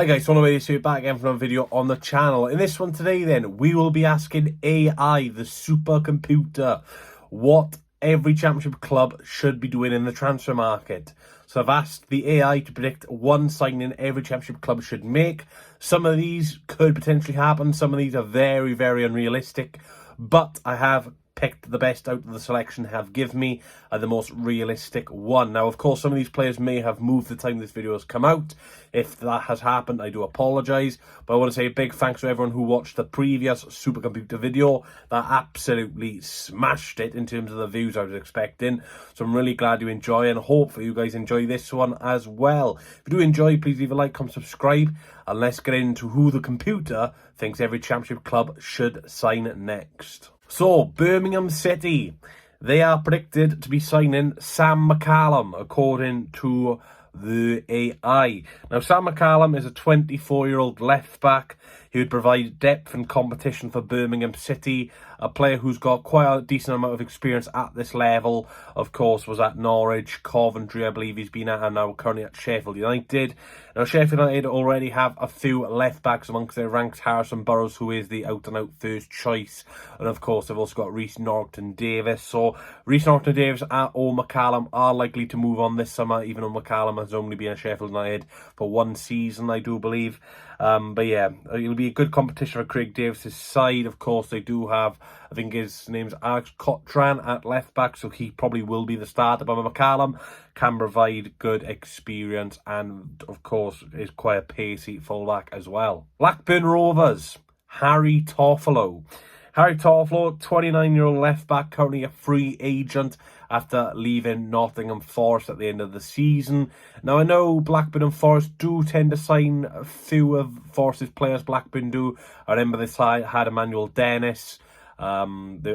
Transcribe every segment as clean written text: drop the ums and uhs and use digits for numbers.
Hi guys, so anyway, so we're back again for another video on the channel. In this one today then, we will be asking AI, the supercomputer, what every championship club should be doing in the transfer market. So I've asked the AI to predict one signing every championship club should make. Some of these could potentially happen, some of these are very, very unrealistic, but I have picked the best out of the selection have given me the most realistic one. Now, of course, some of these players may have moved the time this video has come out. If that has happened, I do apologise. But I want to say a big thanks to everyone who watched the previous supercomputer video. That absolutely smashed it in terms of the views I was expecting. So I'm really glad you enjoy, and hopefully you guys enjoy this one as well. If you do enjoy, please leave a like, comment, subscribe, and let's get into who the computer thinks every championship club should sign next. So, Birmingham City, they are predicted to be signing Sam McCallum, according to the AI. Now, Sam McCallum is a 24-year-old left-back. He would provide depth and competition for Birmingham City, a player who's got quite a decent amount of experience at this level. Of course, was at Norwich, Coventry, I believe he's been at, and now currently at Sheffield United. Now, Sheffield United already have a few left-backs amongst their ranks. Harrison Burrows, who is the out-and-out first choice. And, of course, they've also got Reece Norton-Davis. So, Reece Norton-Davis or McCallum are likely to move on this summer, even though McCallum has only been at Sheffield United for one season, I do believe. But yeah, it'll be a good competition for Craig Davis's side. Of course, they do have, I think his name's Alex Cotran at left back, so he probably will be the starter. But McCallum can provide good experience and, of course, is quite a pacey fullback as well. Blackburn Rovers, Harry Toffolo. Harry Toffolo, 29-year-old left-back, currently a free agent after leaving Nottingham Forest at the end of the season. Now, I know Blackburn and Forest do tend to sign a few of Forest's players. Blackburn do. I remember this had Emmanuel Dennis. I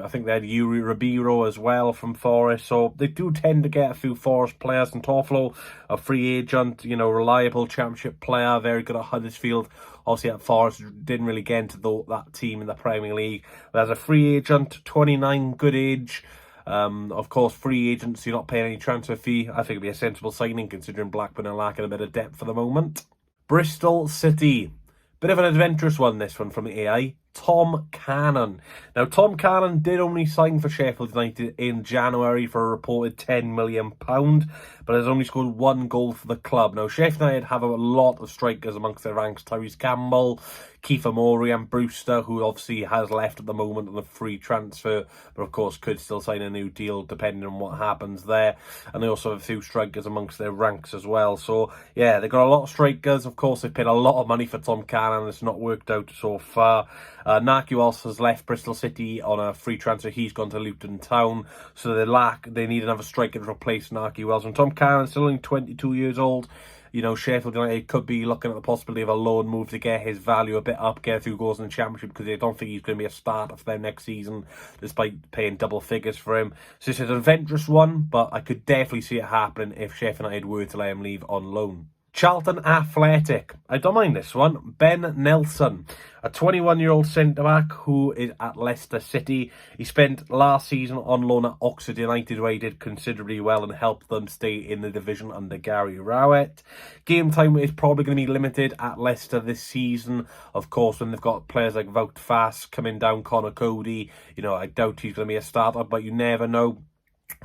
think they had Yuri Ribeiro as well from Forest, so they do tend to get a few Forest players. And Toffolo, a free agent, you know, reliable championship player, very good at Huddersfield. Obviously at Forest, didn't really get into that team in the Premier League. But as a free agent, 29, good age. Of course, free agents, you're not paying any transfer fee. I think it'd be a sensible signing considering Blackburn are lacking a bit of depth for the moment. Bristol City. Bit of an adventurous one, this one from the AI. Tom Cannon. Now, Tom Cannon did only sign for Sheffield United in January for a reported £10 million, but has only scored one goal for the club. Now, Sheffield United have a lot of strikers amongst their ranks. Tyrese Campbell, Kiefer Moore and Brewster, who obviously has left at the moment on a free transfer, but of course could still sign a new deal depending on what happens there. And they also have a few strikers amongst their ranks as well. So, yeah, they've got a lot of strikers. Of course, they've paid a lot of money for Tom Cannon. It's not worked out so far. Naki also has left Bristol City on a free transfer. He's gone to Luton Town, so they need another striker to replace Naki Wells. And Tom Cannon, still only 22 years old. You know, Sheffield United could be looking at the possibility of a loan move to get his value a bit up, get a few goals in the Championship, because I don't think he's going to be a starter for them next season, despite paying double figures for him. So it's an adventurous one, but I could definitely see it happening if Sheffield United were to let him leave on loan. Charlton Athletic. I don't mind this one. Ben Nelson, a 21-year-old centre-back who is at Leicester City. He spent last season on loan at Oxford United, where he did considerably well and helped them stay in the division under Gary Rowett. Game time is probably going to be limited at Leicester this season. Of course, when they've got players like Wout Faes coming down, Connor Cody, you know, I doubt he's going to be a starter, but you never know.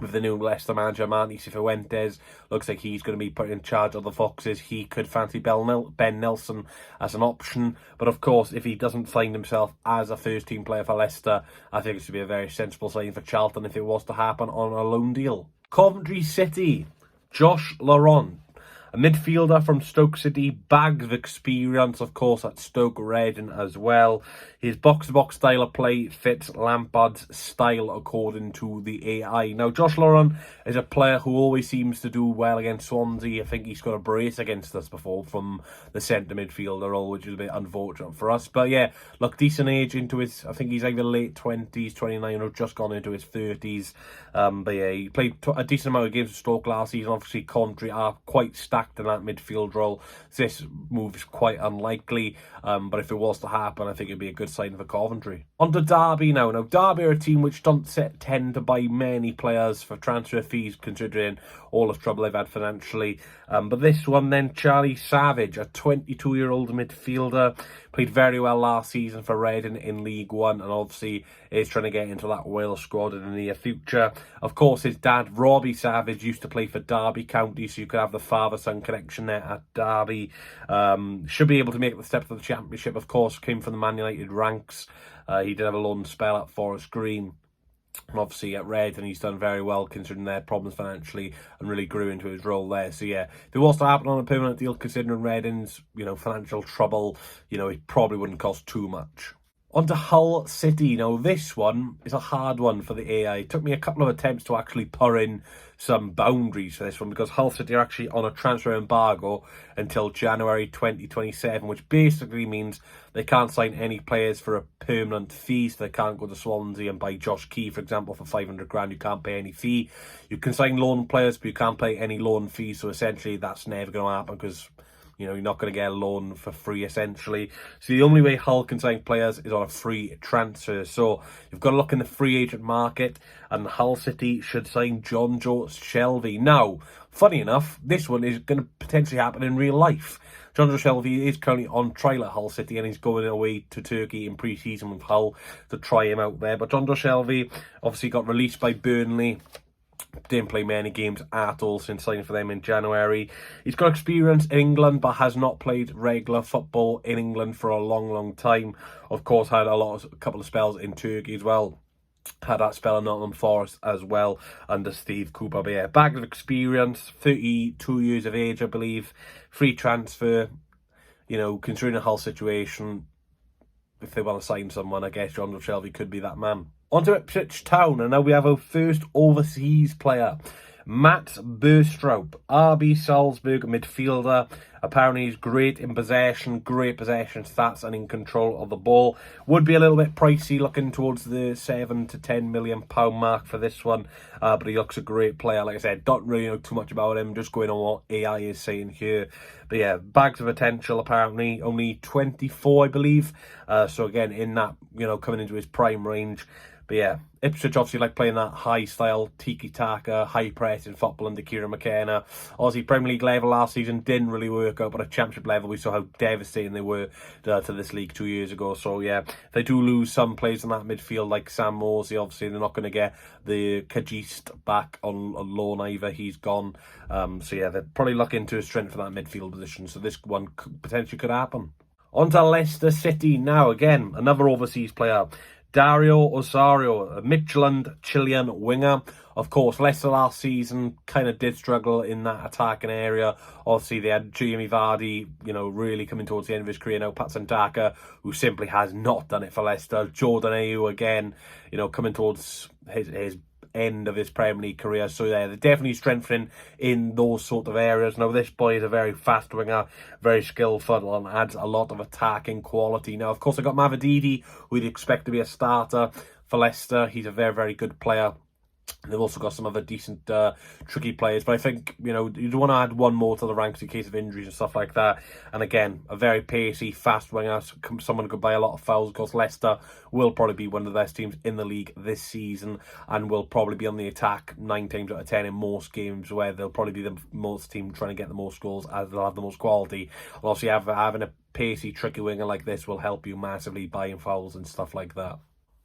With the new Leicester manager, Marty Cifuentes, looks like he's going to be put in charge of the Foxes. He could fancy Ben Nelson as an option. But of course, if he doesn't find himself as a first-team player for Leicester, I think it should be a very sensible signing for Charlton if it was to happen on a loan deal. Coventry City, Josh Laurent. A midfielder from Stoke City, bags of experience, of course, at Stoke Regent as well. His box-to-box style of play fits Lampard's style according to the AI. Now, Josh Laurent is a player who always seems to do well against Swansea. I think he's got a brace against us before from the centre midfielder role, which is a bit unfortunate for us. But yeah, look, decent age into his, I think he's either late 20s, 29, or just gone into his 30s. But yeah, he played a decent amount of games with Stoke last season. Obviously, Coventry are quite stacked sacked in that midfield role. This move is quite unlikely, but if it was to happen, I think it'd be a good sign for Coventry. On to Derby now. Now, Derby are a team which don't tend to buy many players for transfer fees, considering all the trouble they've had financially. But this one then, Charlie Savage, a 22-year-old midfielder, played very well last season for Reading in League One, and obviously is trying to get into that Wales squad in the near future. Of course, his dad, Robbie Savage, used to play for Derby County, so you could have the father-son connection there at Derby. Should be able to make the step to the Championship, of course, came from the Man United ranks. He did have a loan spell at Forest Green. And obviously at Reading, he's done very well considering their problems financially and really grew into his role there. So yeah, if it was to happen on a permanent deal, considering Reading's, financial trouble, it probably wouldn't cost too much. On to Hull City. Now, this one is a hard one for the AI. It took me a couple of attempts to actually put in some boundaries for this one because Hull City are actually on a transfer embargo until January 2027, which basically means they can't sign any players for a permanent fee. So they can't go to Swansea and buy Josh Key, for example, for 500 grand. You can't pay any fee. You can sign loan players, but you can't pay any loan fees. So essentially, that's never going to happen because you're not going to get a loan for free, essentially. So the only way Hull can sign players is on a free transfer. So you've got to look in the free agent market, and Hull City should sign John Joe Shelvey. Now, funny enough, this one is going to potentially happen in real life. John Joe Shelvey is currently on trial at Hull City, and he's going away to Turkey in pre-season with Hull to try him out there. But John Joe Shelvey obviously got released by Burnley. Didn't play many games at all since signing for them in January. He's got experience in England, but has not played regular football in England for a long, long time. Of course, had a couple of spells in Turkey as well. Had that spell in Nottingham Forest as well under Steve Cooper. But yeah, bag of experience, 32 years of age, I believe. Free transfer. Considering the whole situation, if they want to sign someone, I guess John Shelvey could be that man. On to Ipswich Town, and now we have our first overseas player, Matt Burstrup, RB Salzburg midfielder. Apparently he's great in possession, great possession stats, and in control of the ball. Would be a little bit pricey, looking towards the £7 to £10 million mark for this one. But he looks a great player. Like I said, don't really know too much about him, just going on what AI is saying here. But yeah, bags of potential apparently. Only 24, I believe. So again, in that, coming into his prime range. But yeah, Ipswich obviously like playing that high-style, tiki-taka, high-pressing football under Kieran McKenna. Obviously, Premier League level last season didn't really work out, but at Championship level, we saw how devastating they were to this league 2 years ago. So yeah, if they do lose some players in that midfield, like Sam Morsey, obviously they're not going to get the Kajist back on loan either. He's gone. So yeah, they're probably looking to strengthen that midfield position. So this one potentially could happen. On to Leicester City now. Again, another overseas player. Dario Osorio, a Midtjylland Chilean winger. Of course, Leicester last season kind of did struggle in that attacking area. Obviously, they had Jamie Vardy, really coming towards the end of his career now. Patson Daka, who simply has not done it for Leicester. Jordan Ayew, again, coming towards his end of his Premier League career. So yeah, they're definitely strengthening in those sort of areas. Now, this boy is a very fast winger, very skillful, and adds a lot of attacking quality. Now, of course, I got Mavididi, who we'd expect to be a starter for Leicester. He's a very, very good player. They've also got some other decent, tricky players. But I think, you don't want to add one more to the ranks in case of injuries and stuff like that. And again, a very pacey, fast winger. Someone who could buy a lot of fouls. Of course, Leicester will probably be one of the best teams in the league this season. And will probably be on the attack 9 times out of 10 in most games, where they'll probably be the most team trying to get the most goals, as they'll have the most quality. And obviously, having a pacey, tricky winger like this will help you massively buying fouls and stuff like that.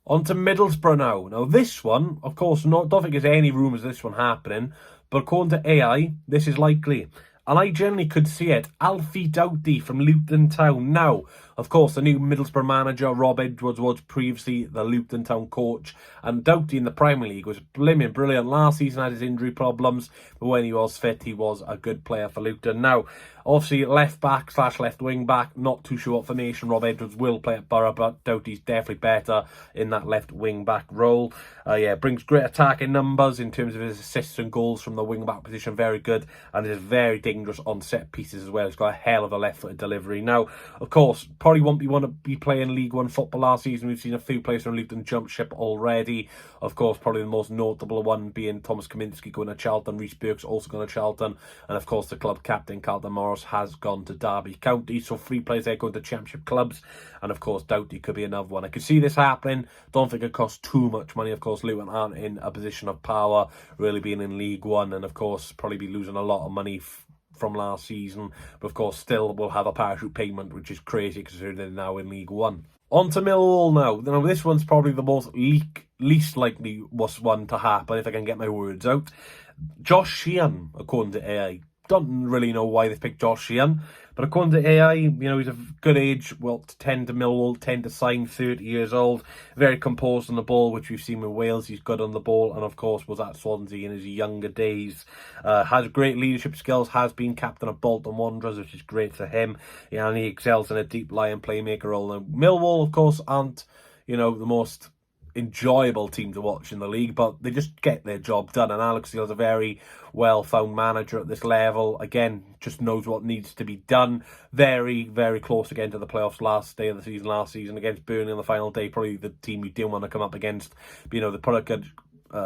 On to Middlesbrough now. Now, this one, of course, don't think there's any rumours of this one happening, but according to AI, this is likely. And I generally could see it. Alfie Doughty from Luton Town. Now, of course, the new Middlesbrough manager, Rob Edwards, was previously the Luton Town coach. And Doughty in the Premier League was brilliant. Last season had his injury problems, but when he was fit, he was a good player for Luton. Now, obviously, left back / left wing back, not too sure what formation Rob Edwards will play at Borough, but Doughty's definitely better in that left wing back role. Brings great attacking numbers in terms of his assists and goals from the wing back position, very good, and is very dangerous dangerous on set pieces as well. He's got a hell of a left-footed delivery. Now, of course, probably won't want to be playing League One football last season. We've seen a few players from Luton jump ship already. Of course, probably the most notable one being Thomas Kaminski going to Charlton. Reece Burke's also going to Charlton. And of course, the club captain, Carlton Morris, has gone to Derby County. So 3 players there going to Championship clubs. And of course, Doughty could be another one. I could see this happening. Don't think it costs too much money. Of course, Luton aren't in a position of power, really being in League One. And of course, probably be losing a lot of money from last season. But of course, still will have a parachute payment, which is crazy considering they're now in League One. On to Millwall now. Now, this one's probably the most least likely one to happen, if I can get my words out. Josh Sheehan, according to AI. Don't really know why they picked Josh Sheehan, but according to AI, he's a good age, well, tend to sign, 30 years old, very composed on the ball, which we've seen with Wales. He's good on the ball, and of course was at Swansea in his younger days. Has great leadership skills, has been captain of Bolton Wanderers, which is great for him, and he excels in a deep lying playmaker role. Now, Millwall, of course, aren't, the most enjoyable team to watch in the league, but they just get their job done, and Alex Neil's a very well-found manager at this level. Again, just knows what needs to be done. Very, very close again to the playoffs last season against Burnley on the final day. Probably the team you didn't want to come up against. But, they put a good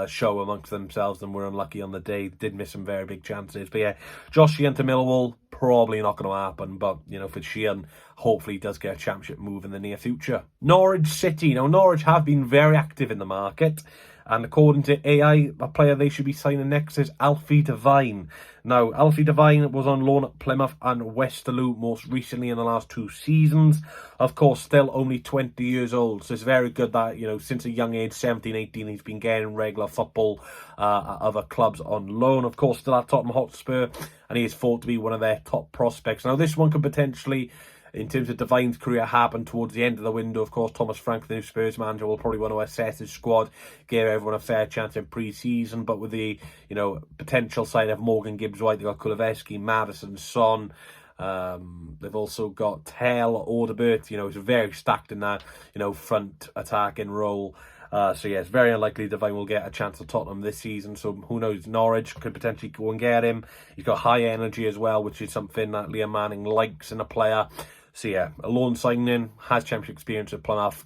show amongst themselves and were unlucky on the day. Did miss some very big chances. But yeah, Josh Sheehan to Millwall, probably not going to happen. But, for Sheehan, hopefully he does get a championship move in the near future. Norwich City. Now, Norwich have been very active in the market. And according to AI, a player they should be signing next is Alfie Devine. Now, Alfie Devine was on loan at Plymouth and Westerlo most recently in the last 2 seasons. Of course, still only 20 years old. So it's very good that, since a young age, 17, 18, he's been getting regular football at other clubs on loan. Of course, still at Tottenham Hotspur, and he is thought to be one of their top prospects. Now, this one could potentially, in terms of Devine's career, happen towards the end of the window. Of course, Thomas Frank, the new Spurs manager, will probably want to assess his squad, give everyone a fair chance in pre-season. But with the, potential side of Morgan Gibbs-White, they've got Kuleveski, Madison, Son. They've also got Tell, Odebert. It's very stacked in that, front attacking role. So yeah, it's very unlikely Devine will get a chance at Tottenham this season. So who knows, Norwich could potentially go and get him. He's got high energy as well, which is something that Liam Manning likes in a player. So yeah, a loan signing, has championship experience at Plymouth,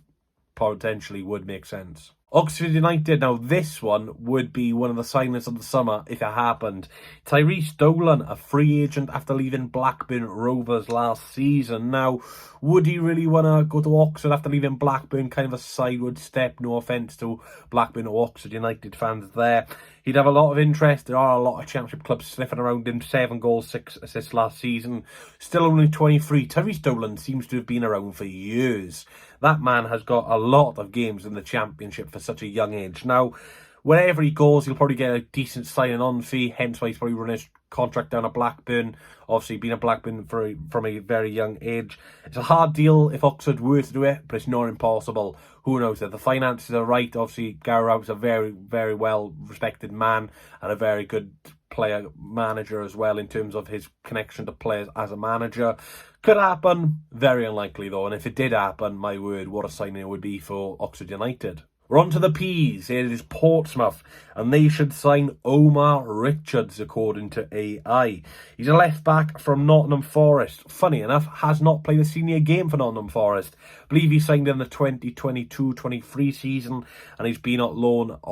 potentially would make sense. Oxford United, now this one would be one of the signings of the summer if it happened. Tyrese Dolan, a free agent after leaving Blackburn Rovers last season. Now, would he really want to go to Oxford after leaving Blackburn? Kind of a sideward step, no offence to Blackburn or Oxford United fans there. He'd have a lot of interest. There are a lot of championship clubs sniffing around him. 7 goals, 6 assists last season. Still only 23. Tyrese Dolan seems to have been around for years. That man has got a lot of games in the championship for such a young age. Now, wherever he goes, he'll probably get a decent signing-on fee. Hence why he's probably run his contract down at Blackburn. Obviously, being at Blackburn from a very young age. It's a hard deal if Oxford were to do it, but it's not impossible. Who knows? If the finances are right, obviously, Gary Rowett's a very, very well-respected man and a very good player-manager as well in terms of his connection to players as a manager. Could happen. Very unlikely, though. And if it did happen, my word, what a signing it would be for Oxford United. We're on to the P's. Here it is Portsmouth, and they should sign Omar Richards, according to AI. He's a left-back from Nottingham Forest. Funny enough, has not played a senior game for Nottingham Forest. I believe he signed in the 2022-23 season, and he's been at loan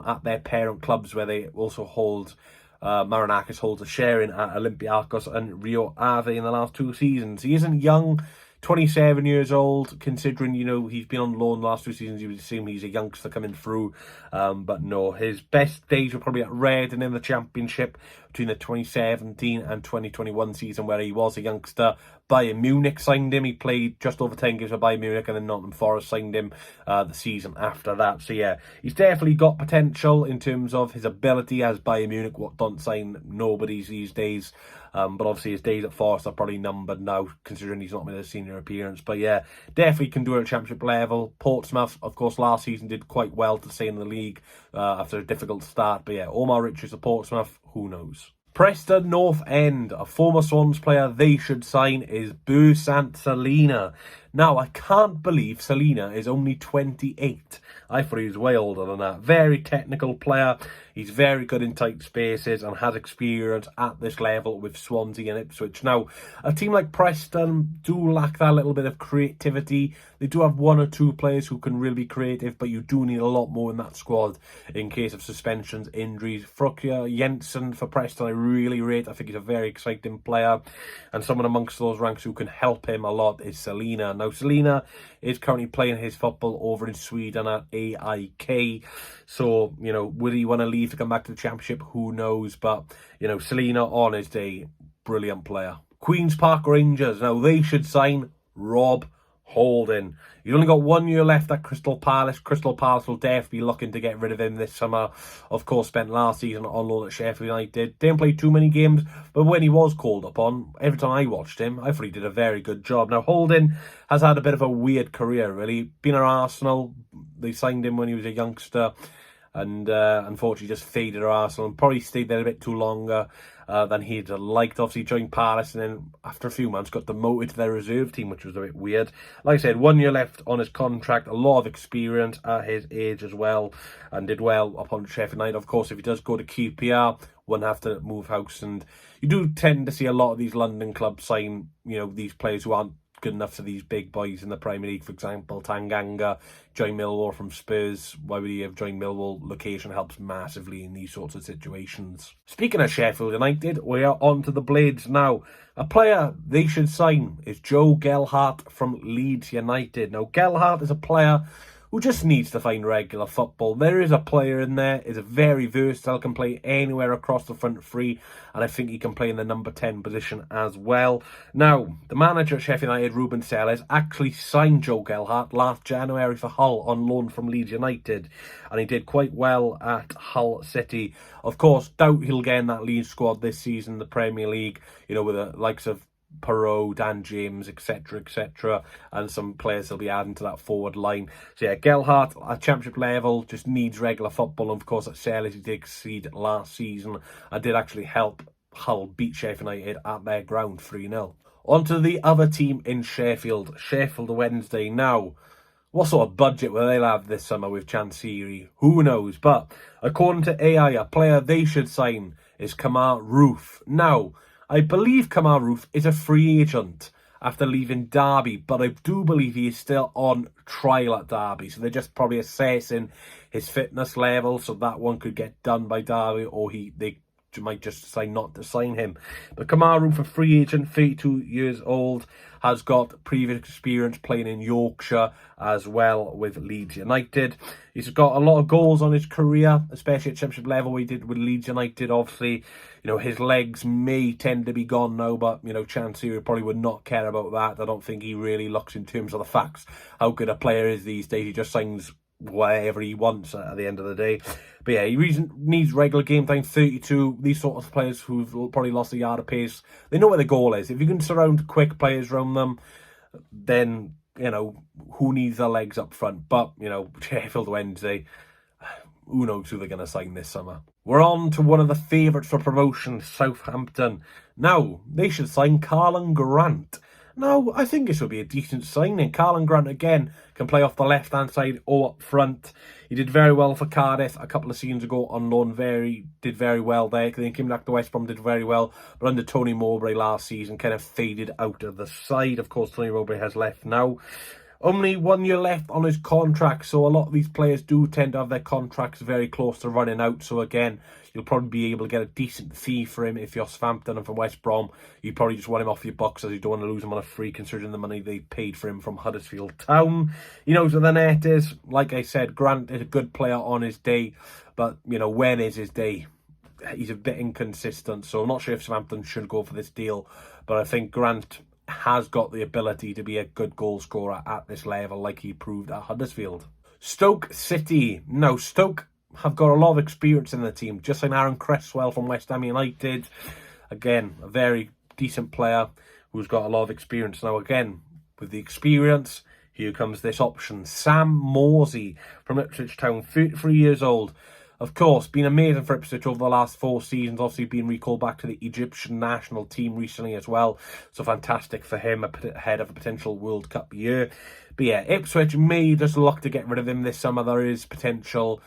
at their parent clubs, where they also hold Marinakis holds a share in at Olympiacos and Rio Ave in the last 2 seasons. He isn't young. 27 years old, considering, he's been on loan the last 2 seasons, you would assume he's a youngster coming through. But no, his best days were probably at Reading in the Championship between the 2017 and 2021 season, where he was a youngster. Bayern Munich signed him. He played just over 10 games for Bayern Munich, and then Nottingham Forest signed him the season after that. So yeah, he's definitely got potential in terms of his ability, as Bayern Munich don't sign nobodies these days. But obviously his days at Forest are probably numbered now, considering he's not made a senior appearance. But yeah, definitely can do it at championship level. Portsmouth, of course, last season did quite well to stay in the league after a difficult start. But yeah, Omar Richards at Portsmouth, who knows? Preston North End, a former Swans player they should sign is Bursant Salina. Now, I can't believe Selina is only 28. I thought he was way older than that. Very technical player. He's very good in tight spaces and has experience at this level with Swansea and Ipswich. Now, a team like Preston do lack that little bit of creativity. They do have one or two players who can really be creative, but you do need a lot more in that squad in case of suspensions, injuries. Frukja Jensen for Preston I really rate. I think he's a very exciting player, and someone amongst those ranks who can help him a lot is Selina. Now, Selina is currently playing his football over in Sweden at AIK. So, will he want to leave to come back to the Championship? Who knows? But, Selina on his day, brilliant player. Queen's Park Rangers. Now, they should sign Rob Holding. He's only got 1 year left at Crystal Palace. Crystal Palace will definitely be looking to get rid of him this summer. Of course, spent last season on loan at Sheffield United. Didn't play too many games, but when he was called upon, every time I watched him, I thought he did a very good job. Now, Holding has had a bit of a weird career, really. Been at Arsenal. They signed him when he was a youngster, and unfortunately just faded at Arsenal and probably stayed there a bit too longer than he'd liked. Obviously joined Palace and then after a few months got demoted to their reserve team, which was a bit weird. Like I said, 1 year left on his contract, a lot of experience at his age as well, and did well upon Sheffield United. Of course, if he does go to QPR, won't have to move house, and you do tend to see a lot of these London clubs sign, these players who aren't good enough for these big boys in the Premier League. For example, Tanganga joined Millwall from Spurs. Why would he have joined Millwall? Location helps massively in these sorts of situations. Speaking of Sheffield United, we are on to the Blades now. A player they should sign is Joe Gelhardt from Leeds United. Now, Gelhardt is a player who just needs to find regular football. There is a player in there, is a very versatile, can play anywhere across the front three, and I think he can play in the number 10 position as well. Now, the manager at Sheffield United, Ruben Sellers, actually signed Joe Gelhardt last January for Hull on loan from Leeds United, and he did quite well at Hull City. Of course, doubt he'll get in that Leeds squad this season in the Premier League, with the likes of Perot, Dan James, etc., and some players they'll be adding to that forward line. So yeah, Gelhardt at Championship level just needs regular football, and of course at Sellers he did exceed last season and did actually help Hull beat Sheffield United at their ground 3-0. On to the other team in Sheffield Wednesday. Now, what sort of budget will they have this summer with Chansiri? Who knows? But according to AI, a player they should sign is Kamar Roof. Now, I believe Kamar Roof is a free agent after leaving Derby, but I do believe he is still on trial at Derby. So they're just probably assessing his fitness level, so that one could get done by Derby, or they might just decide not to sign him. But Kamar Roof, a free agent, 32 years old, has got previous experience playing in Yorkshire as well with Leeds United. He's got a lot of goals on his career, especially at Championship level. He did with Leeds United. Obviously, his legs may tend to be gone now, but, Chansiri probably would not care about that. I don't think he really looks in terms of the facts how good a player is these days. He just signs whatever he wants at the end of the day. But yeah, he needs regular game time, 32. These sort of players who've probably lost a yard of pace, they know where the goal is. If you can surround quick players around them, then, who needs their legs up front? But, Sheffield Wednesday, who knows who they're going to sign this summer. We're on to one of the favourites for promotion, Southampton. Now, they should sign Carlan Grant. Now, I think this will be a decent signing. Carlan Grant, again, can play off the left-hand side or up front. He did very well for Cardiff a couple of seasons ago on loan. Did very well there. Then came back to West Brom, did very well. But under Tony Mowbray last season, kind of faded out of the side. Of course, Tony Mowbray has left now. Only 1 year left on his contract, so a lot of these players do tend to have their contracts very close to running out. So again, you'll probably be able to get a decent fee for him if you're Southampton and from West Brom. You probably just want him off your books as you don't want to lose him on a free, considering the money they paid for him from Huddersfield Town. He knows where the net is. Like I said, Grant is a good player on his day, but when is his day? He's a bit inconsistent, so I'm not sure if Southampton should go for this deal, but I think Grant has got the ability to be a good goal scorer at this level, like he proved at Huddersfield. Stoke City. Now, Stoke have got a lot of experience in the team. Just like Aaron Cresswell from West Ham United. Again, a very decent player who's got a lot of experience. Now, again, with the experience, here comes this option. Sam Morsey from Ipswich Town, 33 years old. Of course, been amazing for Ipswich over the last 4 seasons. Obviously, been recalled back to the Egyptian national team recently as well. So fantastic for him ahead of a potential World Cup year. But yeah, Ipswich may just look to get rid of him this summer. There is potential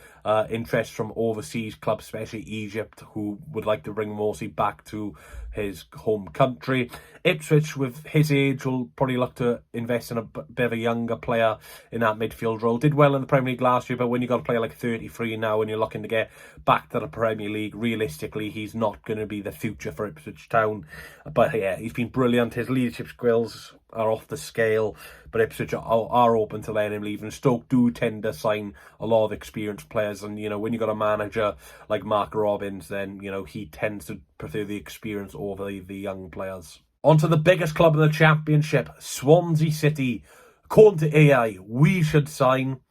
interest from overseas clubs, especially Egypt, who would like to bring Morsey back to his home country. Ipswich, with his age, will probably look to invest in a bit of a younger player in that midfield role. Did well in the Premier League last year, but when you got a player like 33 now and you're looking to get back to the Premier League, realistically, he's not going to be the future for Ipswich Town. But yeah, he's been brilliant. His leadership skills are off the scale, but Ipswich are open to letting him leave. And Stoke do tend to sign a lot of experienced players. And, when you've got a manager like Mark Robbins, then, he tends to prefer the experience over the young players. On to the biggest club in the Championship, Swansea City. According to AI, we should sign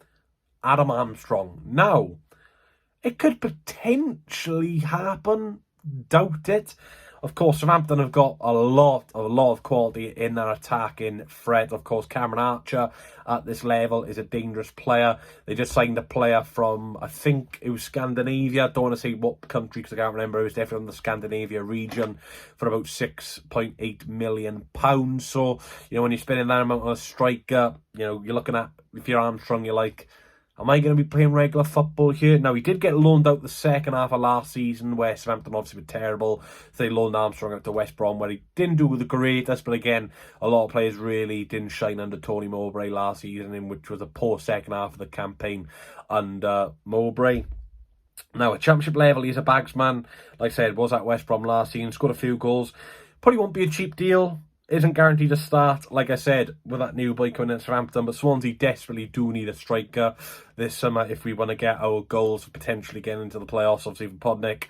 Adam Armstrong. Now, it could potentially happen. Doubt it. Of course, Southampton have got a lot of quality in their attacking threat. Of course, Cameron Archer at this level is a dangerous player. They just signed a player from, I think it was Scandinavia. Don't want to say what country because I can't remember. It was definitely from the Scandinavia region for about £6.8 million. So, when you're spending that amount on a striker, you're looking at, if you're Armstrong, you're like, am I going to be playing regular football here? Now, he did get loaned out the second half of last season, where Southampton obviously were terrible. So they loaned Armstrong out to West Brom, where he didn't do the greatest. But again, a lot of players really didn't shine under Tony Mowbray last season, in which was a poor second half of the campaign under Mowbray. Now, at Championship level, he's a bagsman. Like I said, was at West Brom last season, scored a few goals. Probably won't be a cheap deal. Isn't guaranteed to start, like I said, with that new boy coming in Southampton. But Swansea desperately do need a striker this summer if we want to get our goals for potentially getting into the playoffs. Obviously, for Podnick,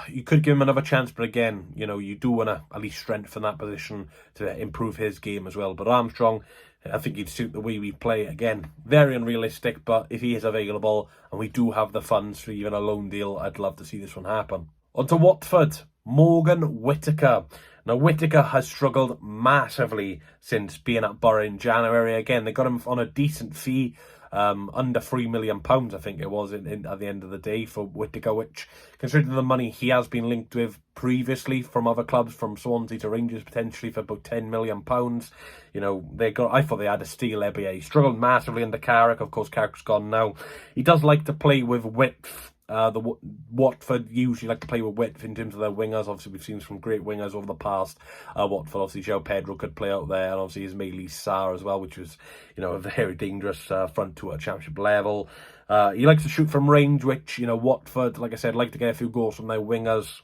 you could give him another chance. But again, you do want to at least strengthen that position to improve his game as well. But Armstrong, I think he'd suit the way we play. Again, very unrealistic. But if he is available and we do have the funds for even a loan deal, I'd love to see this one happen. On to Watford, Morgan Whittaker. Now, Whittaker has struggled massively since being at Borough in January. Again, they got him on a decent fee, under £3 million, I think it was, at the end of the day for Whittaker, which, considering the money he has been linked with previously from other clubs, from Swansea to Rangers, potentially for about £10 million, I thought they had a steal there, but yeah, he struggled massively under Carrick. Of course, Carrick's gone now. He does like to play with width. Watford usually like to play with width in terms of their wingers. Obviously, we've seen some great wingers over the past. Watford, obviously, João Pedro could play out there, and obviously Ismaili Sarr as well, which was, a very dangerous front two at Championship level. He likes to shoot from range, which, Watford, like I said, like to get a few goals from their wingers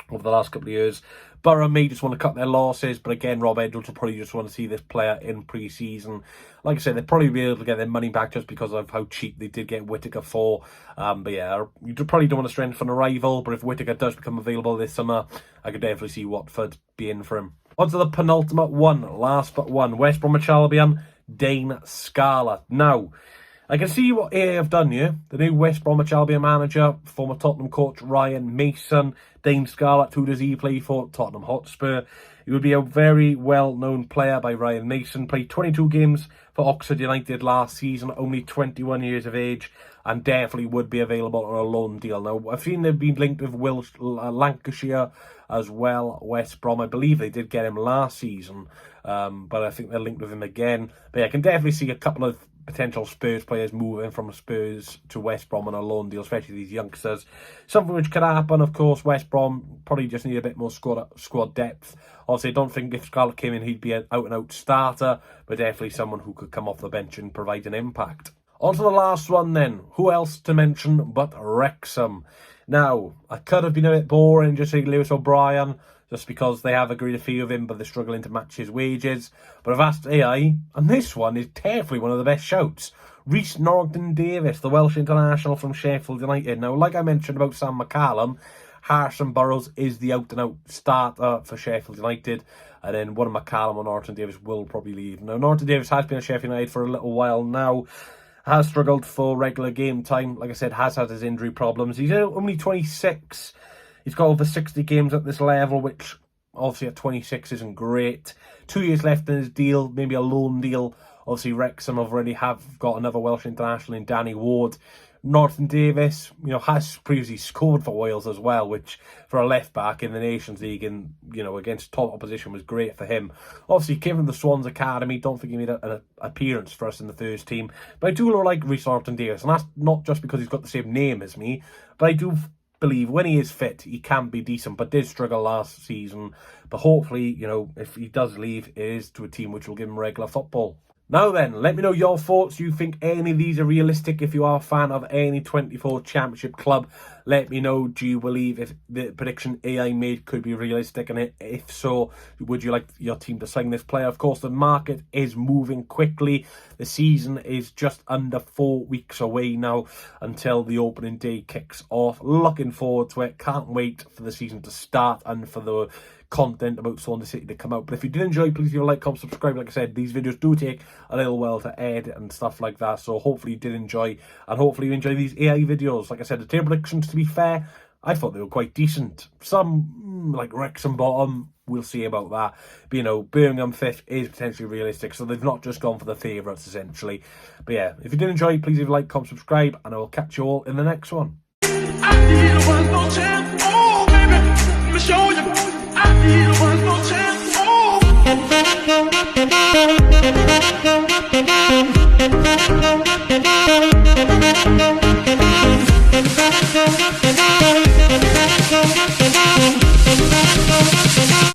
over the last couple of years. Borough may just want to cut their losses, but again, Rob Edwards will probably just want to see this player in pre-season. Like I said, they'll probably be able to get their money back just because of how cheap they did get Whittaker for. But yeah, you probably don't want to strengthen a rival, but if Whittaker does become available this summer, I could definitely see Watford be in for him. On to the penultimate one, last but one, West Bromwich Albion, Dane Scarlett. Now, I can see what AA have done here. The new West Bromwich Albion manager, former Tottenham coach Ryan Mason, Dane Scarlett, who does he play for? Tottenham Hotspur. He would be a very well-known player by Ryan Mason. Played 22 games for Oxford United last season, only 21 years of age, and definitely would be available on a loan deal. Now, I've seen they've been linked with Lancashire as well, West Brom. I believe they did get him last season, but I think they're linked with him again. But yeah, I can definitely see a couple of potential Spurs players moving from Spurs to West Brom on a loan deal, especially these youngsters. Something which could happen, of course. West Brom probably just need a bit more squad depth. Obviously, I don't think if Scarlett came in, he'd be an out-and-out starter, but definitely someone who could come off the bench and provide an impact. On to the last one then. Who else to mention but Wrexham? Now, I could have been a bit boring and just say Lewis O'Brien, just because they have agreed a fee with him, but they're struggling to match his wages. But I've asked AI, and this one is definitely one of the best shouts. Rhys Norrington-Davies, the Welsh international from Sheffield United. Now, like I mentioned about Sam McCallum, Harrison Burrows is the out-and-out starter for Sheffield United. And then one of McCallum or Norrington-Davies will probably leave. Now, Norrington-Davies has been at Sheffield United for a little while now. Has struggled for regular game time. Like I said, has had his injury problems. He's only 26. He's got over 60 games at this level, which obviously at 26 isn't great. 2 years left in his deal, maybe a loan deal. Obviously, Wrexham already have got another Welsh international in Danny Ward. Norton Davis, has previously scored for Wales as well, which for a left back in the Nations League and against top opposition was great for him. Obviously, he came from the Swans academy. Don't think he made an appearance for us in the first team, but I do like Norton Davis, and that's not just because he's got the same name as me, but I do believe when he is fit, he can be decent, but did struggle last season. But hopefully, if he does leave, it is to a team which will give him regular football. Now then, let me know your thoughts. Do you think any of these are realistic? If you are a fan of any 24 Championship club, let me know. Do you believe if the prediction AI made could be realistic? And if so, would you like your team to sign this player? Of course, the market is moving quickly. The season is just under 4 weeks away now until the opening day kicks off. Looking forward to it. Can't wait for the season to start and for the content about Swansea City to come out. But if you did enjoy, please leave a like, comment, subscribe. Like I said, these videos do take a little while to edit and stuff like that, so hopefully you did enjoy, and hopefully you enjoy these AI videos. Like I said, the table predictions, to be fair, I thought they were quite decent. Some like Wrexham bottom, we'll see about that, but Birmingham 5th is potentially realistic, so they've not just gone for the favourites essentially. But yeah, if you did enjoy, please leave a like, comment, subscribe, and I will catch you all in the next one.